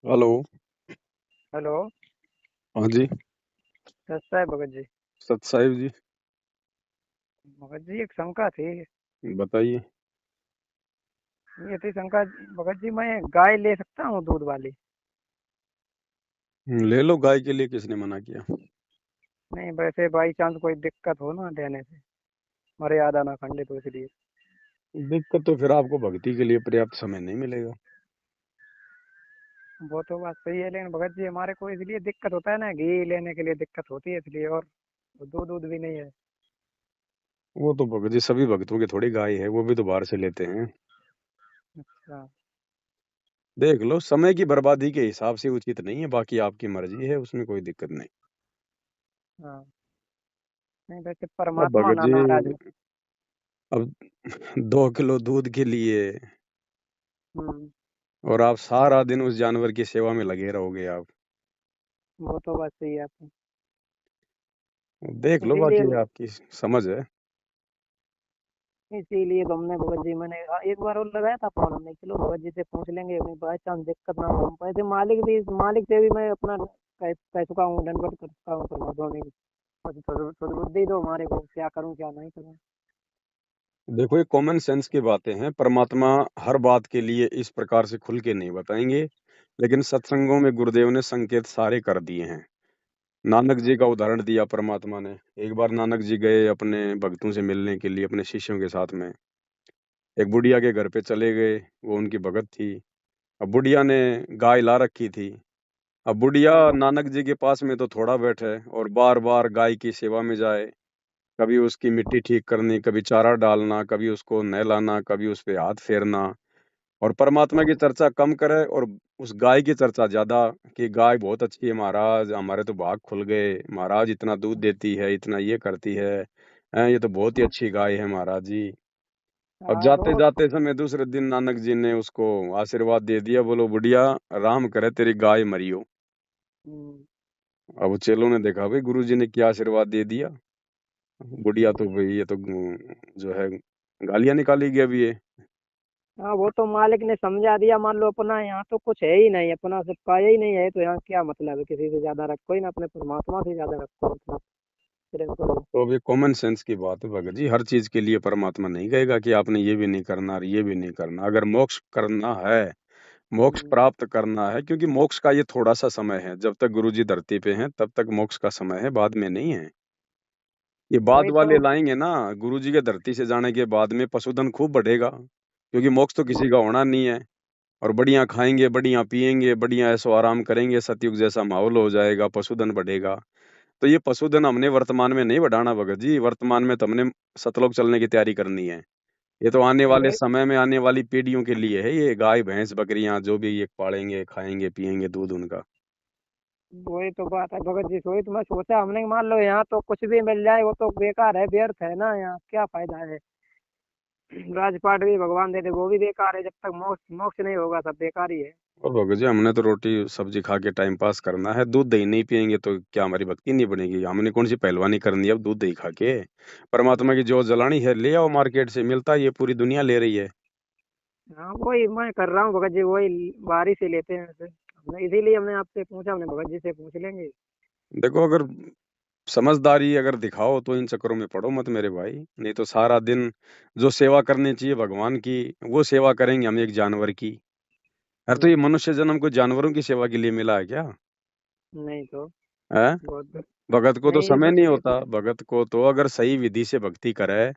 Hello. Hello. हाँ जी। कैसा है भगत जी? सत साहिब जी। भगत जी एक शंका थी। बताइए। ये थी शंका। भगत जी मैं गाय ले सकता हूँ दूध वाली? ले लो, गाय के लिए किसने मना किया। नहीं वैसे बाई चांस कोई दिक्कत हो ना देने से, मर्यादा ना खंडित हो इसलिए। दिक्कत तो फिर आपको भक्ति के लिए पर्याप्त समय नहीं मिलेगा। वो तो बात सही है, लेकिन भगत जी हमारे को इसलिए दिक्कत होता है ना, घी लेने के लिए दिक्कत होती है इसलिए। और दूध दूध भी नहीं है। वो तो भगत जी सभी भक्तों की थोड़ी गाय है, वो भी तो बाहर से लेते हैं। अच्छा। देख लो, समय की बर्बादी के हिसाब से उचित नहीं है, बाकी आपकी मर्जी है, उसमें कोई दिक्कत नहीं। हाँ। नहीं वैसे अब परमात्मा भगत ना जी, नाराज हो। अब 2 किलो दूध के लिए हम्म। और आप सारा दिन उस जानवर की सेवा में लगे रहोगे आप। वो तो बात सही है आपकी। देख लो, इसीलिए बाकी आपकी समझ है। इसीलिए तो हमने भगत जी, मैंने एक बार और लगाया था फोन हमने, चलो भगत जी से पूछ लेंगे, बाई चांस दिक्कत ना हो। वैसे मालिक से भी मैं अपना कह चुका हूँ, दंडवत कर चुका हूँ परमात्मा में। बस थोड़ी थोड़ी बुद्धि दो हमारे को, क्या करूँ क्या नहीं करूँ। देखो, ये कॉमन सेंस की बातें हैं। परमात्मा हर बात के लिए इस प्रकार से खुल के नहीं बताएंगे, लेकिन सत्संगों में गुरुदेव ने संकेत सारे कर दिए हैं। नानक जी हाँ। का उदाहरण दिया परमात्मा ने। एक बार नानक जी गए अपने भक्तों से मिलने के लिए अपने शिष्यों के साथ में। एक बुढ़िया के घर पे चले गए, वो उनकी भगत थी। अब बुढ़िया ने गाय ला रखी थी। अब बुढ़िया हाँ। नानक जी के पास में तो थोड़ा बैठे और बार बार गाय की सेवा में जाए। कभी उसकी मिट्टी ठीक करनी, कभी चारा डालना, कभी उसको नहलाना, कभी उस पे हाथ फेरना। और परमात्मा की चर्चा कम करे और उस गाय की चर्चा ज्यादा, कि गाय बहुत अच्छी है महाराज, हमारे तो भाग खुल गए महाराज, इतना दूध देती है, इतना ये करती है। ये तो बहुत ही अच्छी गाय है महाराज जी। अब हाँ, जाते वो। जाते समय दूसरे दिन नानक जी ने उसको आशीर्वाद दे दिया, बोलो बुढ़िया, राम करे तेरी गाय मरियो। हम्म। अब वो चेलों ने देखा भाई गुरु जी ने क्या आशीर्वाद दे दिया। बुढ़िया तो भाई ये तो जो है गालियां निकाली गया अभी ये। हाँ, वो तो मालिक ने समझा दिया। मान लो अपना यहाँ तो कुछ है ही नहीं, अपना सब पाया ही नहीं है, तो यहाँ क्या मतलब है किसी से ज्यादा रखो ही ना, अपने परमात्मा से ज्यादा रखो अपना प्रेम करो। तो अभी कॉमन सेंस की बात है भगत जी, हर चीज के लिए परमात्मा नहीं कहेगा कि आपने ये भी नहीं करना और ये भी नहीं करना। अगर मोक्ष करना है, मोक्ष हम्म। प्राप्त करना है, क्योंकि मोक्ष का ये थोड़ा सा समय है, जब तक गुरु जी धरती पे हैं तब तक मोक्ष का समय है, बाद में नहीं है। ये बाद वही वाले तो। लाएंगे ना। गुरु जी के धरती से जाने के बाद में पशुधन खूब बढ़ेगा, क्योंकि मोक्ष तो किसी का होना नहीं है। और बढ़िया खाएंगे, बढ़िया पिएंगे, बढ़िया ऐसो आराम करेंगे, सतयुग जैसा माहौल हो जाएगा, पशुधन बढ़ेगा। तो ये पशुधन हमने वर्तमान में नहीं बढ़ाना भगत जी, वर्तमान में तो हमने सतलोक चलने की तैयारी करनी है। ये तो आने वाले वही समय में आने वाली पीढ़ियों के लिए है, ये गाय भैंस बकरियां जो भी ये पालेंगे खाएंगे पिएंगे दूध उनका। वही तो बात है भगत जी। वही तो मैं सोचा हमने कि मान लो यहाँ तो कुछ भी मिल जाए वो तो बेकार है, व्यर्थ है ना, यहाँ क्या फायदा है। राजपाट भी भगवान दे दे वो भी बेकार है, जब तक मोक्ष मोक्ष नहीं होगा सब बेकार ही है। और भगत जी हमने तो रोटी सब्जी खा के टाइम पास करना है, दूध दही नहीं पिएंगे तो क्या हमारी भक्ति नहीं बनेगी। हमने कौन सी पहलवानी करनी है अब दूध दही खा के। परमात्मा की जो जलानी है ले आओ, मार्केट से मिलता है, ये पूरी दुनिया ले रही है। हाँ, वही मैं कर रहा हूँ भगत जी, वही बारी से लेते हैं ऐसे। इसीलिए हमने आपसे पूछा, हमने भगत जी से पूछ लेंगे। देखो, अगर समझदारी अगर दिखाओ तो इन चक्करों में पड़ो मत मेरे भाई, नहीं तो सारा दिन जो सेवा करनी चाहिए भगवान की वो सेवा करेंगे हम एक जानवर की। अरे तो ये हम्म। मनुष्य जन्म को जानवरों की सेवा के लिए मिला है क्या। नहीं तो। है। बहुत। भगत को तो नहीं समय इसमें। नहीं होता, भगत को तो अगर सही विधि से भक्ति करे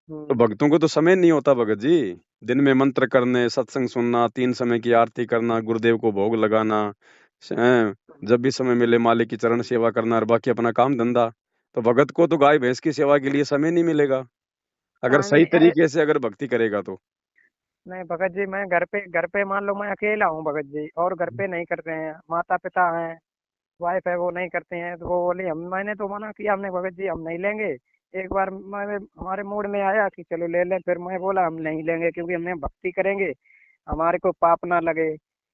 तो हम्म। भक्तों को तो समय नहीं होता भगत जी। दिन में मंत्र करने, सत्संग सुनना, 3 समय की आरती करना, गुरुदेव को भोग लगाना, जब भी समय मिले मालिक की चरण सेवा करना, और बाकी अपना काम धंधा। तो भगत को तो गाय भैंस की सेवा के लिए समय नहीं मिलेगा, अगर हाँ, सही नहीं अरे। तरीके से अगर भक्ति करेगा तो। नहीं भगत जी, मैं घर पे मान लो मैं अकेला हूँ भगत जी, और घर पे नहीं करते हैं, माता पिता हैं, वाइफ है, वो नहीं करते हैं, तो वो बोले हम, मैंने तो मना किया, हमने भगत जी हम नहीं लेंगे। एक बार मैं हमारे मूड में आया कि चलो ले लें, फिर मैं बोला हम नहीं लेंगे क्योंकि हमने भक्ति करेंगे, हमारे को पाप ना लगे,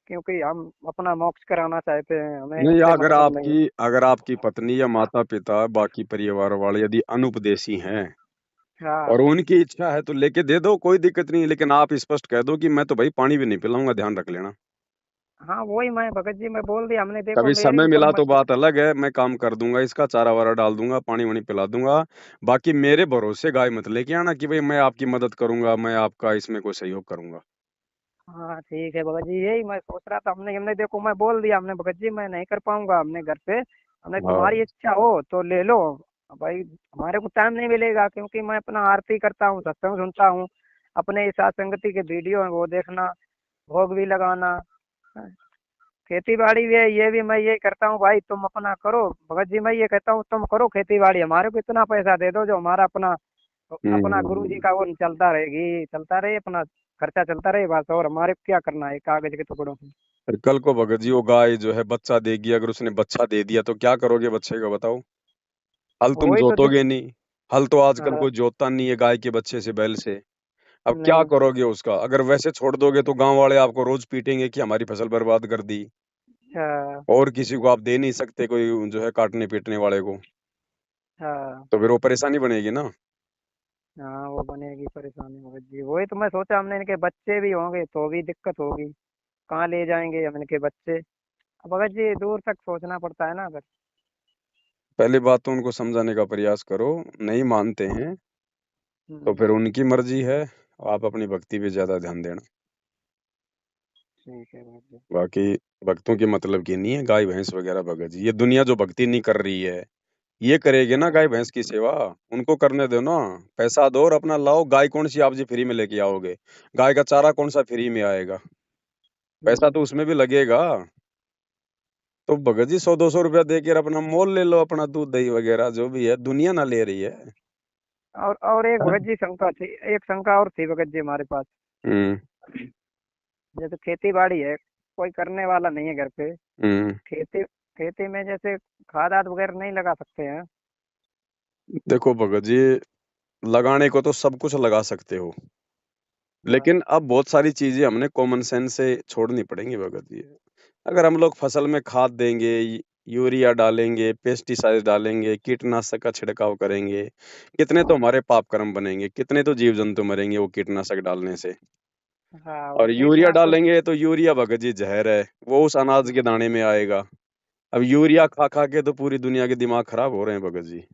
क्योंकि हम अपना मोक्ष कराना चाहते हैं, हमें नहीं, उससे अगर मतलब नहीं है। आपकी पत्नी या माता पिता बाकी परिवार वाले यदि अनुपदेशी हैं हाँ। और उनकी इच्छा है तो लेके दे दो, कोई दिक्कत नहीं है, लेकिन आप स्पष्ट कह दो कि मैं तो भाई पानी भी नहीं पिलाऊंगा, ध्यान रख लेना। हाँ वही मैं भगत जी मैं बोल दिया हमने, देखो कभी मेरी समय तो मिला तो बात अलग है, मैं काम कर दूंगा, इसका चारा वारा डाल दूंगा, पानी वानी पिला दूंगा। बाकी मेरे भरोसे गाय मत लेके आना कि भाई मैं आपकी मदद करूंगा, मैं आपका इसमें कोई सहयोग करूंगा। हाँ ठीक है भगत जी, यही मैं सोच रहा था। हमने हमने देखो मैं बोल दिया हमने भगत जी मैं नहीं कर पाऊंगा हमने घर पे, हमने हाँ। तुम्हारी इच्छा हो तो ले लो। भाई हमारे को टाइम नहीं मिलेगा, क्योंकि मैं अपना आरती करता हूँ, सत्संग सुनता हूँ, अपने साथ संगति के वीडियो है वो देखना, भोग भी लगाना, खेती बाड़ी भी है, ये भी मैं ये करता हूँ। भाई तुम अपना करो भगत जी, मैं ये कहता हूँ तुम करो खेती बाड़ी, हमारे को इतना पैसा दे दो जो हमारा अपना अपना गुरु जी हम्म। का वो चलता रहेगी, चलता रहे अपना, खर्चा चलता रहे बस। और हमारे को क्या करना है कागज के टुकड़ों से। फिर कल को भगत जी वो गाय जो है बच्चा देगी, अगर उसने बच्चा दे दिया तो क्या करोगे बच्चे का बताओ? हल तुम वही तो जोतोगे नहीं। हल तो आजकल हाँ, कोई जोतता नहीं है गाय के बच्चे से, बैल से। अब क्या नहीं। करोगे उसका? अगर वैसे छोड़ दोगे तो गांव वाले आपको रोज पीटेंगे कि हमारी फसल बर्बाद कर दी। हाँ और किसी को आप दे नहीं सकते कोई जो है काटने पीटने वाले को। हाँ तो फिर वो परेशानी बनेगी ना। हाँ, वो बनेगी परेशानी भगत जी। वही तो मैं सोचा हमने इनके बच्चे भी होंगे तो भी दिक्कत होगी, कहाँ ले जाएंगे हम इनके बच्चे। अब भगत जी दूर तक सोचना पड़ता है ना अगर। पहली बात तो उनको समझाने का प्रयास करो। नहीं मानते हैं तो हम्म, फिर उनकी मर्जी है। आप अपनी भक्ति पे ज्यादा ध्यान देना। ठीक है भगत जी। बाकी भक्तों के मतलब की नहीं है गाय भैंस वगैरह भगत जी। ये दुनिया जो भक्ति नहीं कर रही है, ये करेगी ना गाय भैंस की सेवा। उनको करने दो ना। पैसा दो और अपना लाओ। गाय कौन सी आप जी फ्री में लेके आओगे? गाय का चारा कौन सा फ्री में आएगा? पैसा हम्म, तो उसमें भी लगेगा। तो भगत जी 100-200 रुपया दे के अपना मोल ले लो, अपना दूध दही वगैरह जो भी है, दुनिया ना ले रही है। और एक हाँ? भगत जी शंका थी, एक शंका और थी भगत जी हमारे पास। हम्म। जैसे खेती बाड़ी है, कोई करने वाला नहीं है घर पे, हम्म। खेती खेती में जैसे खाद वगैरह नहीं लगा सकते हैं। देखो भगत जी, लगाने को तो सब कुछ लगा सकते हो, हाँ, लेकिन अब बहुत सारी चीजें हमने कॉमन सेंस से छोड़नी पड़ेंगी भगत जी। अगर हम लोग फसल में खाद देंगे, यूरिया डालेंगे, पेस्टिसाइड डालेंगे, कीटनाशक का छिड़काव करेंगे, कितने तो हमारे पाप कर्म बनेंगे, कितने तो जीव जंतु मरेंगे वो कीटनाशक डालने से। हाँ वो और यूरिया कीटनाशक। डालेंगे तो यूरिया भगत जी जहर है, वो उस अनाज के दाने में आएगा। अब यूरिया खा खा के तो पूरी दुनिया के दिमाग खराब हो रहे हैं भगत जी। हाँ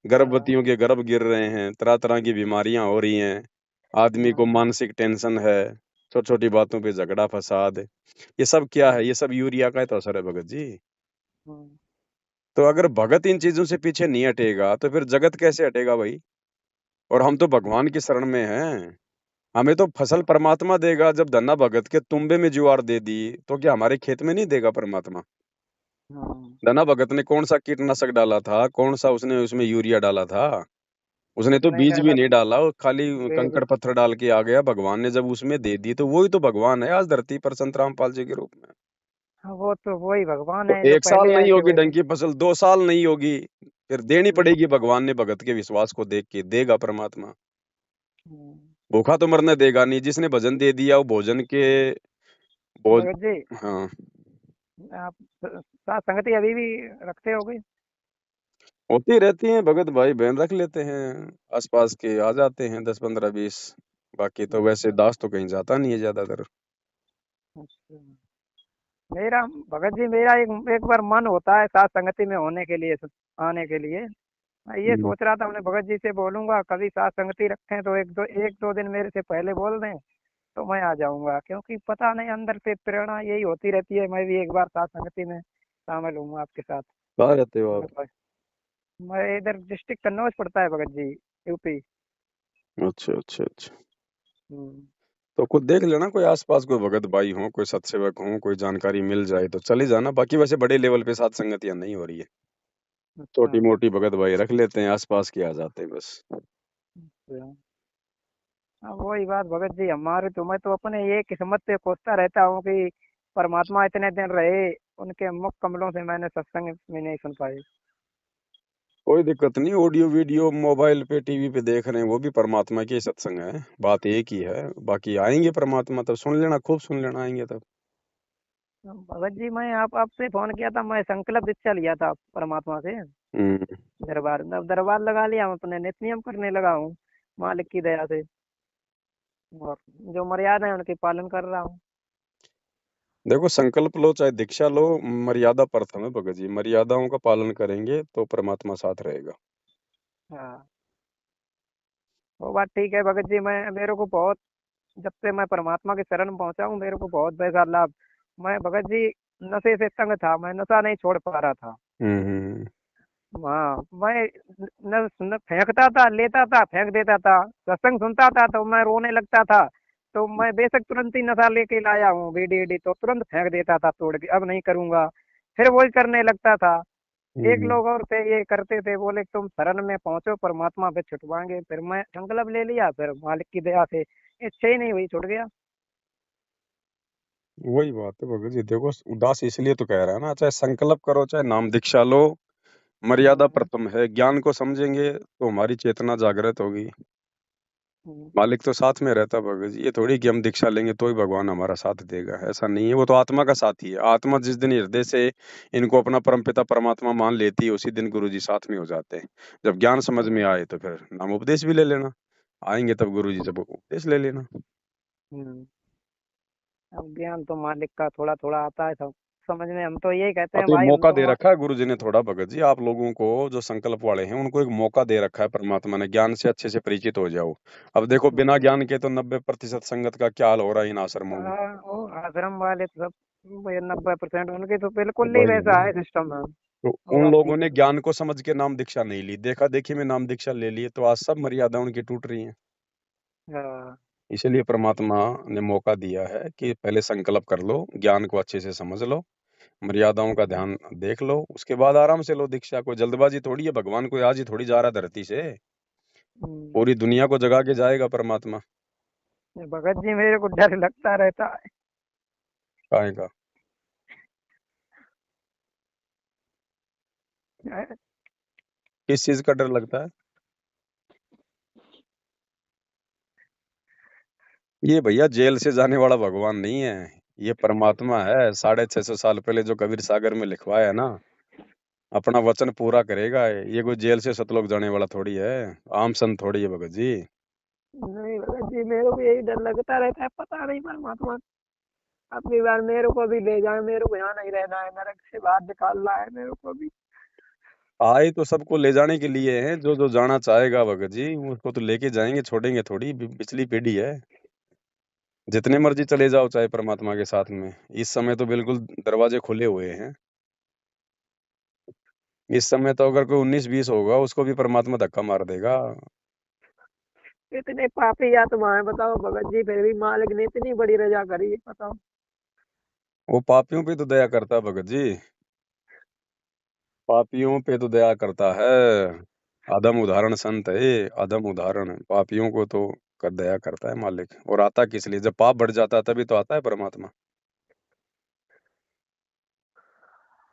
गर्भवतियों के गर्भ गिर रहे हैं, तरह तरह की बीमारियां हो रही हैं। आदमी को हाँ मानसिक टेंशन है, छोटी छोटी बातों पे झगड़ा फसाद। ये सब क्या है? ये सब यूरिया का ही तो असर है भगत जी। हम्म, तो अगर भगत इन चीजों से पीछे नहीं हटेगा तो फिर जगत कैसे हटेगा भाई? और हम तो भगवान की शरण में हैं। हमें तो फसल परमात्मा देगा। जब धन्ना भगत के तुम्बे में ज्वार दे दी, तो क्या हमारे खेत में नहीं देगा परमात्मा? हाँ, धन्ना भगत ने कौन सा कीटनाशक डाला था? कौन सा उसने उसमें यूरिया डाला था? उसने कुछ तो नहीं बीज भी डाला नहीं था। डाला, वो खाली बिल्कुल। कंकड़ पत्थर डाल के आ गया। भगवान ने जब उसमें दे दी तो वही तो भगवान है आज धरती पर, संत रामपाल जी के रूप में। हाँ, वो तो वही भगवान तो है जो एक साल पहले आए नहीं थे होगी वही। ढंग की फसल, 2 साल नहीं होगी, फिर देनी हम्म, पड़ेगी। भगवान ने भगत के विश्वास को देख के देगा परमात्मा। हम्म। भूखा तो मरने देगा नहीं। जिसने भजन दे दिया वो भोजन के भोज। भगत जी हाँ। आप साथ संगति अभी भी रखते होगे? होती रहती हैं भगत भाई बहन, रख लेते हैं। आसपास के आ जाते हैं 10-15-20। बाकी तो वैसे अच्छा दास तो कहीं जाता नहीं है ज्यादातर। अच्छा। मेरा भगत जी मेरा एक एक बार मन होता है साथ संगति में होने के लिए, आने के लिए। मैं ये हम्म। सोच रहा था अपने भगत जी से बोलूंगा कभी साथ संगति रखें तो एक दो दिन मेरे से पहले बोल दें तो मैं आ जाऊंगा, क्योंकि पता नहीं अंदर से प्रेरणा यही होती रहती है मैं भी एक बार साथ संगति में शामिल हूँ आपके साथ। कहाँ रहते हो आप? भगत भाई मैं इधर डिस्ट्रिक्ट कन्नौज पड़ता है भगत जी, यूपी। अच्छा अच्छा अच्छा। हम्म, तो कुछ देख लेना, कोई आसपास कोई भगत भाई हो, कोई सत्सेवक हो, कोई जानकारी मिल जाए तो चले जाना। बाकी वैसे बड़े लेवल पे साथ संगतियां नहीं हो रही है। अच्छा छोटी मोटी भगत भाई रख लेते हैं, आसपास के आ जाते हैं बस। अच्छा। हाँ वही बात भगत जी, हमारे तो मैं तो अपने ये किस्मत पे कोसता रहता हूँ कि परमात्मा इतने दिन रहे, उनके मुख कमलों से मैंने सत्संग में नहीं सुन पाई। कोई दिक्कत नहीं, ऑडियो वीडियो मोबाइल पे टीवी पे देख रहे हैं, वो भी परमात्मा के ही सत्संग है। बात एक ही है। बाकी आएंगे परमात्मा तब सुन लेना, खूब सुन लेना, आएंगे तब। भगत जी मैं आपसे फोन किया था, मैं संकल्प दीक्षा लिया था परमात्मा से हम्म। दरबार में। अब दरबार लगा लिया, हम अपने नित्य नियम करने लगा हूँ मालिक की दया से, और जो मर्यादा है उनके पालन कर रहा हूँ। देखो, संकल्प लो चाहे दीक्षा लो, मर्यादा प्रथम है भगत जी। मर्यादाओं का पालन करेंगे तो परमात्मा साथ रहेगा। हाँ, वो बात ठीक है भगत जी। मैं मेरे को बहुत, जब से मैं परमात्मा के शरण में पहुंचा हूँ, मेरे को बहुत वैसा लाभ। मैं भगत जी नशे से तंग था, मैं नशा नहीं छोड़ पा रहा था। हम्म। हाँ, मैं न फेंकता था, लेता था, फेंक देता था। सत्संग सुनता था तो मैं रोने लगता था। तो मैं बेशक तुरंत ही नशा लेके लाया हूँ, बीड़ी ईडी, तो तुरंत फेंक देता था तोड़ के, अब नहीं करूंगा। फिर वही करने लगता था। एक हम्म। लोग और थे, ये करते थे, बोले तुम शरण में पहुंचो, परमात्मा पे छुटवाएंगे। फिर मैं संकल्प ले लिया, फिर मालिक की दया से इच्छा ही नहीं हुई, छूट गया। वही बात है भगत जी। देखो, उदास इसलिए तो कह रहा है ना, चाहे संकल्प करो चाहे नाम दीक्षा लो, मर्यादा हम्म, प्रथम है। ज्ञान को समझेंगे तो हमारी चेतना जागृत होगी। हम्म, मालिक तो साथ में रहता है भगत जी। ये थोड़ी कि हम दीक्षा लेंगे तो ही भगवान हमारा साथ देगा, ऐसा नहीं है। वो तो आत्मा का साथी है। आत्मा जिस दिन हृदय से इनको अपना परमपिता परमात्मा मान लेती है, उसी दिन गुरु जी साथ में हो जाते हैं। जब ज्ञान समझ में हम्म, आए तो फिर नाम उपदेश भी ले लेना। आएंगे तब गुरु जी जब उपदेश ले लेना। हम्म। अब ज्ञान तो मालिक का थोड़ा थोड़ा आता है, सब समझ में। हम तो यही कहते हाँ, हैं तो एक भाई, हम मौका तो दे रखा है गुरु जी ने थोड़ा भगत जी। आप लोगों को जो संकल्प वाले हैं उनको एक मौका दे रखा है परमात्मा ने, ज्ञान से अच्छे से परिचित हो जाओ। अब देखो, बिना हम्म, ज्ञान के तो 90% संगत का क्या हाल हो रहा है इन आश्रमों में। वो आश्रम वाले तो सब 90% उनके तो बिल्कुल ही वही है वैसा ना। है सिस्टम है। तो वो उन बात लोगों ठीक ने है। ज्ञान को समझ के नाम दीक्षा नहीं ली, देखा देखी में नाम दीक्षा ले लिए, तो आज सब मर्यादा उनकी टूट रही है। हाँ, इसीलिए परमात्मा ने मौका दिया है कि पहले संकल्प कर लो, ज्ञान को अच्छे से समझ लो, मर्यादाओं का ध्यान देख लो, उसके बाद आराम से लो दीक्षा। कोई जल्दबाजी थोड़ी है, भगवान कोई आज ही थोड़ी जा रहा धरती से। हम्म। पूरी दुनिया को जगा के जाएगा परमात्मा। भगत जी मेरे को डर लगता रहता काहे का? है। किस चीज का डर लगता है? ये भैया जेल से जाने वाला भगवान नहीं है, ये परमात्मा है। 650 साल पहले जो कबीर सागर में लिखवाया है ना, अपना वचन पूरा करेगा। ये कोई जेल से सतलोक जाने वाला थोड़ी है, आम संत थोड़ी है भगत जी। नहीं भगत जी, मेरे को यही डर लगता रहता है, पता नहीं परमात्मा अपनी बार मेरे को भी ले जाए। मेरे को यहाँ नहीं रहना है, नरक से बाहर निकालना है मेरे को भी। आए तो सबको ले जाने के लिए हैं, जो जो जाना चाहेगा भगत जी उसको तो लेके जाएंगे, छोड़ेंगे थोड़ी। पिछली पीढ़ी है, जितने मर्जी चले जाओ चाहे परमात्मा के साथ में। इस समय तो बिल्कुल दरवाजे खुले हुए हैं। इस समय तो अगर कोई 19-20 होगा उसको भी परमात्मा धक्का मार देगा। इतने पापी आत्मा है, बताओ भगत जी, फिर भी मालिक ने इतनी बड़ी रजा करी है, बताओ। वो पापियों पे तो दया करता है भगत जी, पापियों पे तो दया करता है। अधम उदाहरण संत है ये, अधम उदाहरण। पापियों को तो कर दया करता है मालिक। और आता किस लिए? जब पाप बढ़ जाता है तभी तो आता है परमात्मा।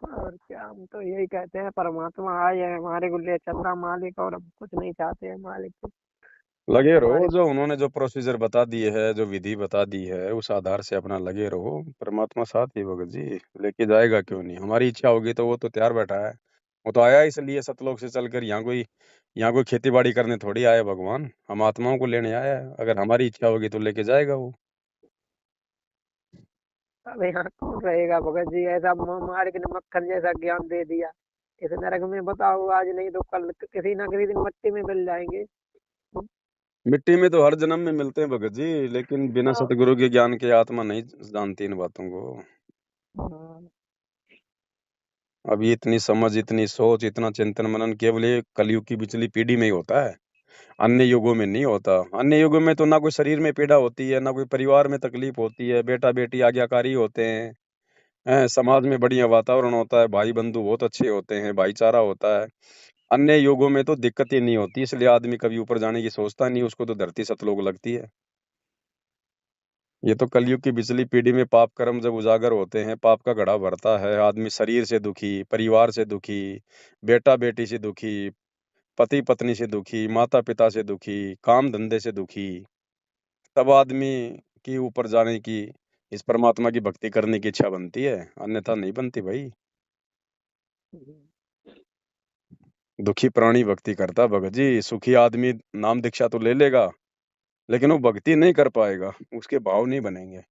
और क्या, हम तो यही कहते हैं परमात्मा आए है हमारे को ले चल रहा मालिक, और हम कुछ नहीं चाहते हैं मालिक तो लगे रहो, हमारे। जो उन्होंने जो प्रोसीजर बता दिए है, जो विधि बता दी है, उस आधार से अपना लगे रहो। परमात्मा साथ ही भगत जी, लेके जाएगा क्यों नहीं। हमारी इच्छा होगी तो वो तो तैयार बैठा है। वो तो आया इसलिए सतलोक से चलकर यहाँ कोई खेती बाड़ी करने थोड़ी आया भगवान, हम आत्माओं को लेने आया है। अगर हमारी इच्छा होगी तो लेके जाएगा वो। अब यहाँ कौन रहेगा भगत जी, ऐसा मालिक ने मक्खन जैसा ज्ञान दे दिया। इस नरक में बताओ, आज नहीं तो कल किसी ना किसी दिन मिट्टी में मिल जाएंगे। मिट्टी में तो हर जन्म में मिलते हैं भगत जी, लेकिन बिना हाँ, सतगुरु के ज्ञान के आत्मा नहीं जानती इन बातों को। हाँ, अभी इतनी समझ, इतनी सोच, इतना चिंतन मनन केवल ये कलयुग की पिछली पीढ़ी में ही होता है। अन्य युगों में नहीं होता। अन्य युगों में तो ना कोई शरीर में पीड़ा होती है, ना कोई परिवार में तकलीफ होती है, बेटा बेटी आज्ञाकारी होते हैं। समाज में बढ़िया वातावरण होता है, भाई बंधु बहुत अच्छे होते हैं, भाईचारा होता है। अन्य युगों में तो दिक्कत ही नहीं होती, इसलिए आदमी कभी ऊपर जाने की सोचता नहीं, उसको तो धरती सतलोक लगती है। ये तो कलयुग की पिछली पीढ़ी में पाप कर्म जब उजागर होते हैं, पाप का घड़ा भरता है, आदमी शरीर से दुखी, परिवार से दुखी, बेटा बेटी से दुखी, पति पत्नी से दुखी, माता पिता से दुखी, काम धंधे से दुखी, तब आदमी की ऊपर जाने की, इस परमात्मा की भक्ति करने की इच्छा बनती है, अन्यथा नहीं बनती भाई। दुखी प्राणी भक्ति करता भगत जी। सुखी आदमी नाम दीक्षा तो ले लेगा, लेकिन वो भक्ति नहीं कर पाएगा, उसके भाव नहीं बनेंगे।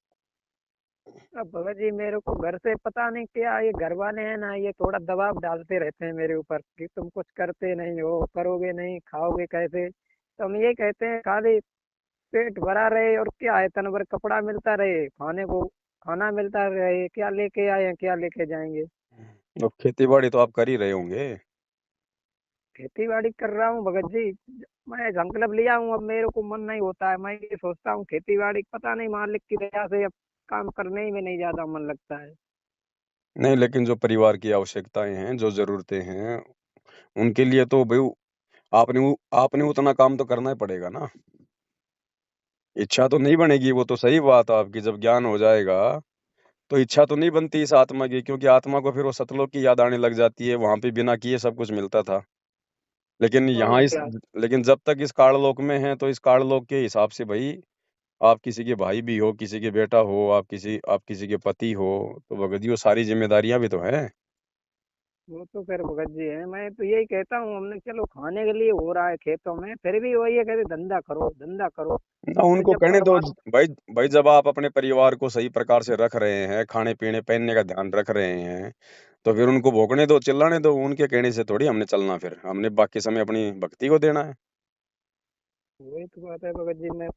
अब भगत जी मेरे को घर से पता नहीं क्या, ये घर वाले हैं ना, ये थोड़ा दबाव डालते रहते हैं मेरे ऊपर कि तुम कुछ करते नहीं हो, करोगे नहीं, खाओगे कैसे। तो हम ये कहते हैं खाली पेट भरा रहे और क्या है, तन भर कपड़ा मिलता रहे, खाने को खाना मिलता रहे, क्या लेके आए हैं क्या लेके जाएंगे। अब खेती बाड़ी तो आप कर ही रहे होंगे। खेती बाड़ी कर रहा हूँ भगत जी। मैं संकल्प लिया हूँ, अब मेरे को मन नहीं होता है, मैं ये सोचता हूँ खेती बाड़ी पता नहीं मालिक की दया से अब काम करने ही में नहीं ज्यादा मन लगता है। नहीं, लेकिन जो परिवार की आवश्यकताएं हैं, जो जरूरतें हैं, उनके लिए तो भाई आपने उतना काम तो करना ही पड़ेगा ना। इच्छा तो नहीं बनेगी, वो तो सही बात है आपकी। जब ज्ञान हो जाएगा तो इच्छा तो नहीं बनती इस आत्मा की, क्योंकि आत्मा को फिर वो सतलोक की याद आने लग जाती है। वहां पे बिना किए सब कुछ मिलता था। लेकिन और यहाँ इस क्या। लेकिन जब तक इस काललोक में है तो इस काललोक के हिसाब से भाई, आप किसी के भाई भी हो, किसी के बेटा हो, आप किसी के पति हो, तो भगत जी वो सारी जिम्मेदारियां भी तो हैं वो तो फिर भगत जी है, मैं तो यही कहता हूँ, हमने चलो खाने के लिए हो रहा है खेतों में, फिर भी वही है, कहते धंधा करो धंधा करो। ना। फिर उनको जब कहने दो। परमात्मा। भाई भाई, जब आप अपने परिवार को सही प्रकार से रख रहे हैं, खाने पीने पहनने का ध्यान रख रहे हैं, तो फिर उनको भोगने दो, चिल्लाने दो। उनके कहने से थोड़ी हमने चलना, फिर हमने बाकी समय अपनी भक्ति को देना है। वही तो बात है भगत जी। मैं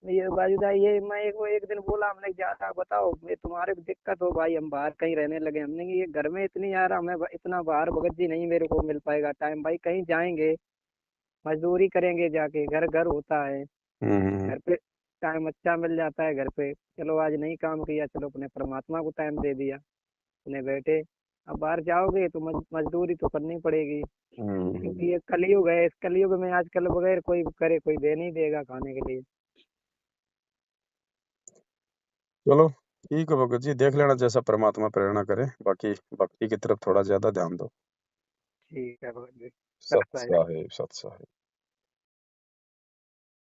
ये बाजूदा ये मैं एक दिन बोला, हमने ज्यादा बताओ ये तुम्हारे को दिक्कत हो भाई, हम बाहर कहीं रहने लगे, हमने कि ये घर में इतनी यार हमें इतना बाहर भगत जी नहीं मेरे को मिल पाएगा टाइम, भाई कहीं जाएंगे मजदूरी करेंगे जाके, घर घर होता है। हम्म। घर पे टाइम अच्छा मिल जाता है घर पे, चलो आज नहीं काम किया, चलो अपने परमात्मा को टाइम दे दिया, अपने बैठे। अब बाहर जाओगे तो मजदूरी तो करनी पड़ेगी, हम्म। क्योंकि ये कलयुग है, इस कलयुग में आजकल बगैर कोई करे कोई दे नहीं देगा खाने के लिए। चलो ठीक है भगत जी, देख लेना जैसा परमात्मा प्रेरणा करे। बाकी भक्ति की तरफ थोड़ा ज्यादा ध्यान दो। ठीक है भगत जी। सत सत्य है। साहिब, सत साहिब।